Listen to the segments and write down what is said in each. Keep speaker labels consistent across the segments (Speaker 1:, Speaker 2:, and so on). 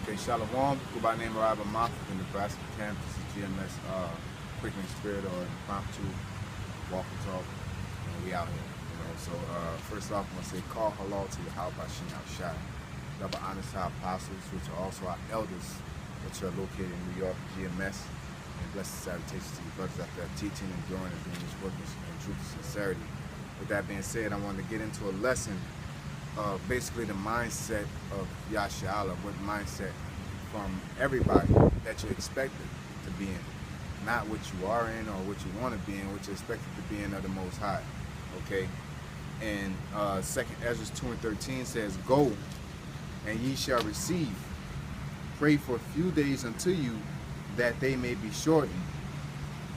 Speaker 1: Okay, Shalom, go by the name of Rabbi Moffat in Nebraska campus of GMS Quickening Spirit or Impromptu Walk and Talk. We out here, So first off, I'm gonna say call halal to your house by Shin Shai. Double honest our apostles, which are also our elders, which are located in New York, GMS. And blessed salutations to you brothers out there teaching and growing and doing this work in truth and sincerity. With that being said, I wanted to get into a lesson of basically the mindset of Yashala, what mindset from everybody that you're expected to be in. Not what you are in or what you want to be in, what you're expected to be in of the Most High. Okay? And 2nd Ezra 2:13 says, Go, and ye shall receive. Pray for a few days unto you, that they may be shortened.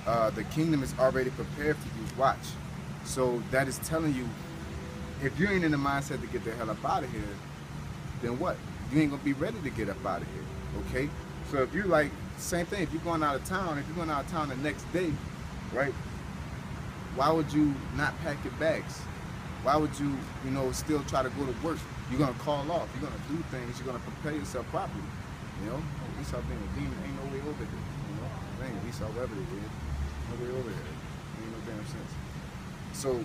Speaker 1: The kingdom is already prepared for you. Watch. So that is telling you, if you ain't in the mindset to get the hell up out of here, then what? You ain't gonna be ready to get up out of here. Okay? So if you like, same thing, if you're going out of town, the next day, right? Why would you not pack your bags? Why would you, still try to go to work? You're gonna call off, you're gonna do things, you're gonna prepare yourself properly. Esau being a demon, ain't no way over here. Dang, Esau, whatever it is, no way over here. Ain't no damn sense. So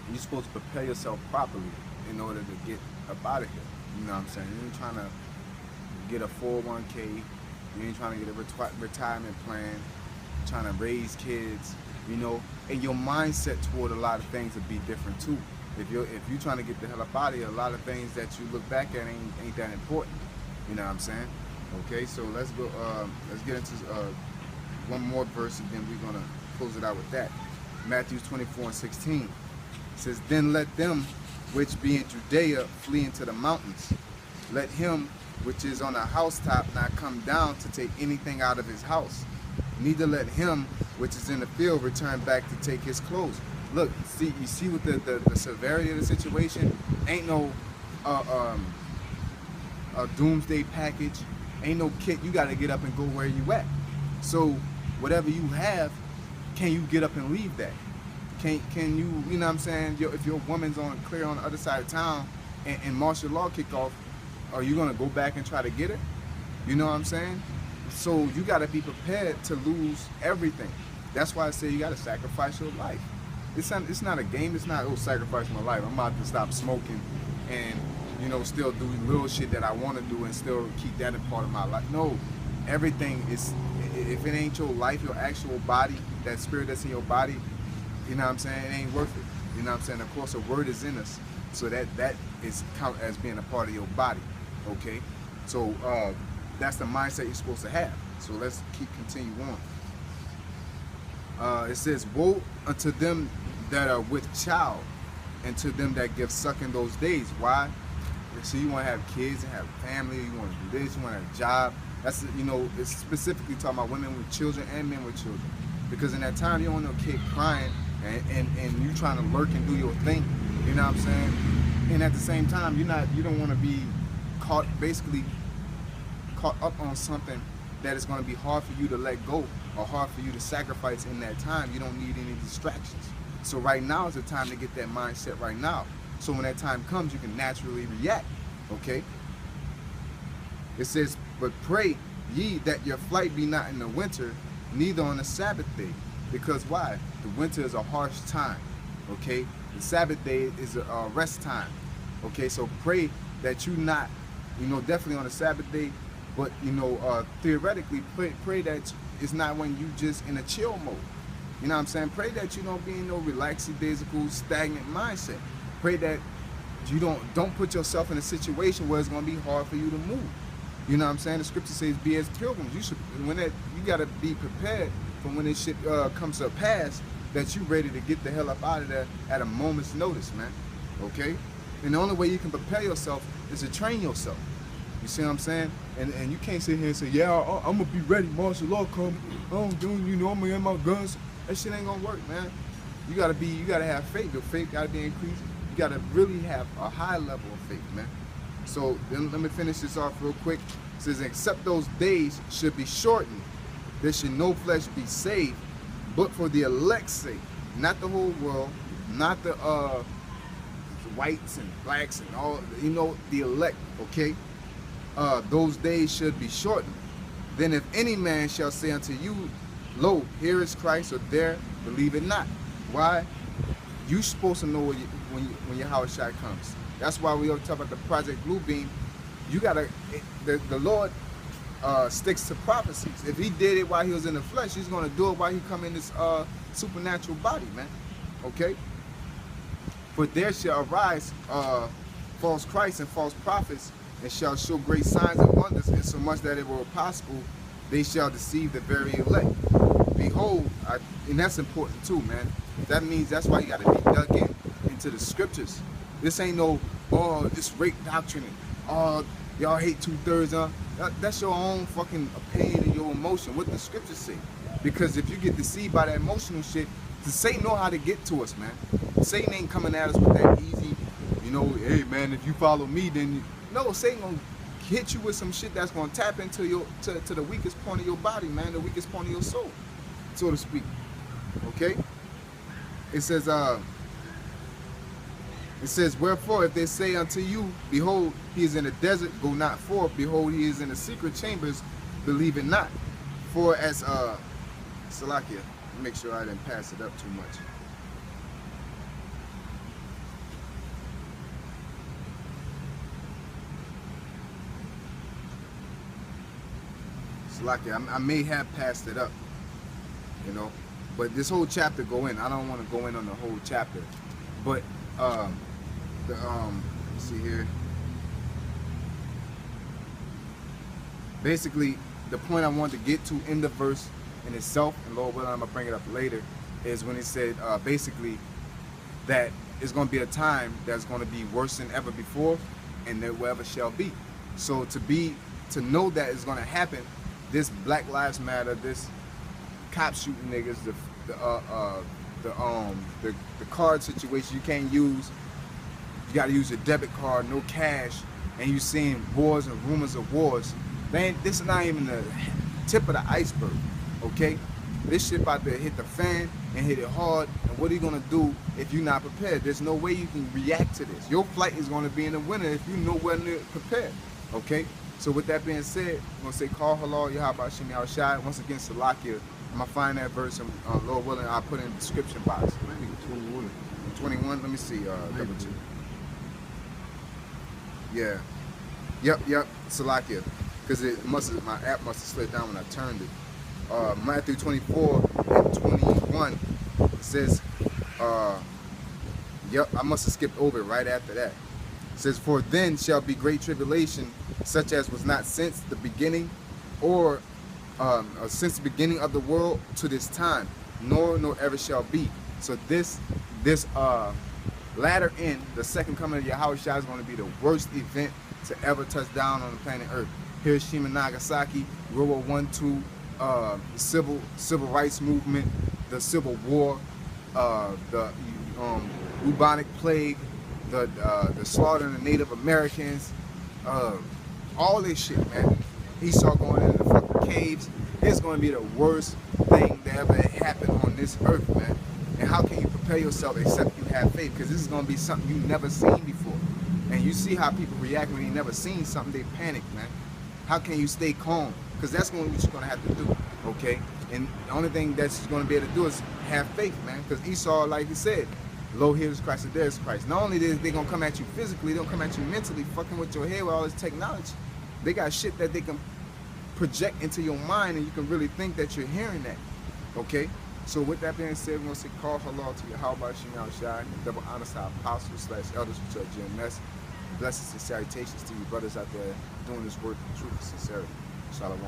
Speaker 1: you're supposed to prepare yourself properly in order to get up out of here. You know what I'm saying? You ain't trying to get a 401k, you ain't trying to get a retirement plan, you're trying to raise kids, and your mindset toward a lot of things would be different too. If you're trying to get the hell up out of here, a lot of things that you look back at ain't that important. You know what I'm saying? Okay, so let's go. Let's get into one more verse, and then we're gonna close it out with that. Matthew 24:16 says, Then let them which be in Judea flee into the mountains. Let him which is on a housetop not come down to take anything out of his house. Neither let him which is in the field return back to take his clothes. Look, you see with the severity of the situation, ain't no a doomsday package, ain't no kit. You got to get up and go where you at. So whatever you have, can you get up and leave that? Can you, you know what I'm saying? If your woman's clear on the other side of town and martial law kick off, are you gonna go back and try to get her? You know what I'm saying? So you got to be prepared to lose everything. That's why I say you got to sacrifice your life. It's not a game. It's not, sacrifice my life. I'm about to stop smoking and still do little shit that I want to do and still keep that a part of my life. No, everything is, if it ain't your life, your actual body, that spirit that's in your body, you know what I'm saying, it ain't worth it. You know what I'm saying? Of course, a word is in us, so that is count as being a part of your body. Okay, so that's the mindset you're supposed to have. So let's continue on. It says, Woe unto them that are with child, and to them that give suck in those days. Why? So you want to have kids and have family, you want to do this, you want to have a job. That's, it's specifically talking about women with children and men with children. Because in that time, you don't want no kid crying and you trying to lurk and do your thing, you know what I'm saying? And at the same time, you don't want to be caught up on something that is going to be hard for you to let go or hard for you to sacrifice in that time. You don't need any distractions. So right now is the time to get that mindset right now. So when that time comes, you can naturally react, okay? It says, But pray ye that your flight be not in the winter, neither on the Sabbath day. Because why? The winter is a harsh time, okay? The Sabbath day is a rest time, okay? So pray that you not, definitely on the Sabbath day, but, theoretically, pray that it's not when you just in a chill mode. You know what I'm saying? Pray that you don't be in no relaxy-daisical, stagnant mindset. Pray that you don't put yourself in a situation where it's going to be hard for you to move. You know what I'm saying? The scripture says, be as pilgrims. You got to be prepared for when this shit comes to pass, that you ready to get the hell up out of there at a moment's notice, man. Okay? And the only way you can prepare yourself is to train yourself. You see what I'm saying? And you can't sit here and say, yeah, I'm going to be ready, martial law come. I'm going to get my guns. That shit ain't going to work, man. You got to have faith. Your faith got to be increased. You got to really have a high level of faith, man. So then let me finish this off real quick. It says, except those days should be shortened, there should no flesh be saved, but for the elect's sake, not the whole world, not the whites and blacks and all, the elect, okay? those days should be shortened. Then if any man shall say unto you, lo, here is Christ, or there, believe it not. Why? You supposed to know when your Yahweh Shai comes. That's why we always talk about the Project Bluebeam. You gotta, the Lord sticks to prophecies. If he did it while he was in the flesh, he's gonna do it while he come in this supernatural body, man. Okay? For there shall arise false Christs and false prophets, and shall show great signs and wonders, insomuch that it were possible they shall deceive the very elect. Behold, and that's important too, man. That means that's why you got to be dug into the scriptures. This ain't no, oh, this rape doctrine. Oh, y'all hate 2/3. That's your own fucking opinion and your emotion. What the scriptures say. Because if you get deceived by that emotional shit, Satan know how to get to us, man. Satan ain't coming at us with that easy, you know, hey man, if you follow me, then no, Satan gonna hit you with some shit that's gonna tap into your to the weakest point of your body, man, the weakest point of your soul, so to speak. Okay? It says, wherefore, if they say unto you, behold, he is in the desert, go not forth. Behold, he is in the secret chambers, believe it not. For as, Salakia, make sure I didn't pass it up too much. Salakia, I may have passed it up, you know. But this whole chapter go in. I don't want to go in on the whole chapter. But let's see here. Basically, the point I want to get to in the verse in itself, and Lord willing, I'm gonna bring it up later, is when it said basically that it's gonna be a time that's gonna be worse than ever before, and there will ever shall be. So to know that it's gonna happen, this Black Lives Matter, this cop shooting niggas, the card situation you can't use. You got to use your debit card, no cash, and you seeing wars and rumors of wars. Man, this is not even the tip of the iceberg, okay? This shit about to hit the fan and hit it hard, and what are you gonna do if you're not prepared? There's no way you can react to this. Your flight is gonna be in the winter if you're nowhere near prepared, okay? So with that being said, I'm gonna say, call halal, Yahweh Shem Shai. Once again, Salakia. I'm gonna find that verse, and Lord willing, I'll put it in the description box.
Speaker 2: 21.
Speaker 1: 21. Let me see. Double check. Yeah. Yep. Salakia, because my app must have slid down when I turned it. Matthew 24 and 21. It says, yep. I must have skipped over it right after that. It says, for then shall be great tribulation, such as was not since the beginning, or since the beginning of the world to this time, nor ever shall be. So this latter end, the second coming of Yahweh Shai, is going to be the worst event to ever touch down on the planet Earth. Hiroshima, Nagasaki, World War I, II, the civil rights movement, the Civil War, the bubonic plague, the slaughter of the Native Americans, all this shit, man. Esau going into the fucking caves. It's going to be the worst thing that ever happened on this earth, man. And how can you prepare yourself except you have faith? Because this is going to be something you've never seen before. And you see how people react when they never seen something, they panic, man. How can you stay calm? Because that's what you're going to have to do, okay? And the only thing that you're going to be able to do is have faith, man. Because Esau, like he said, lo, here is Christ, and there is Christ. Not only are they going to come at you physically, they'll come at you mentally, fucking with your head with all this technology. They got shit that they can project into your mind, and you can really think that you're hearing that, okay? So with that being said, we're going to say, call halal to Yahweh Shem Shai, and double honor to our apostles / elders with your GMS. Blessings and salutations to you brothers out there doing this work in truth and sincerity. Shalom.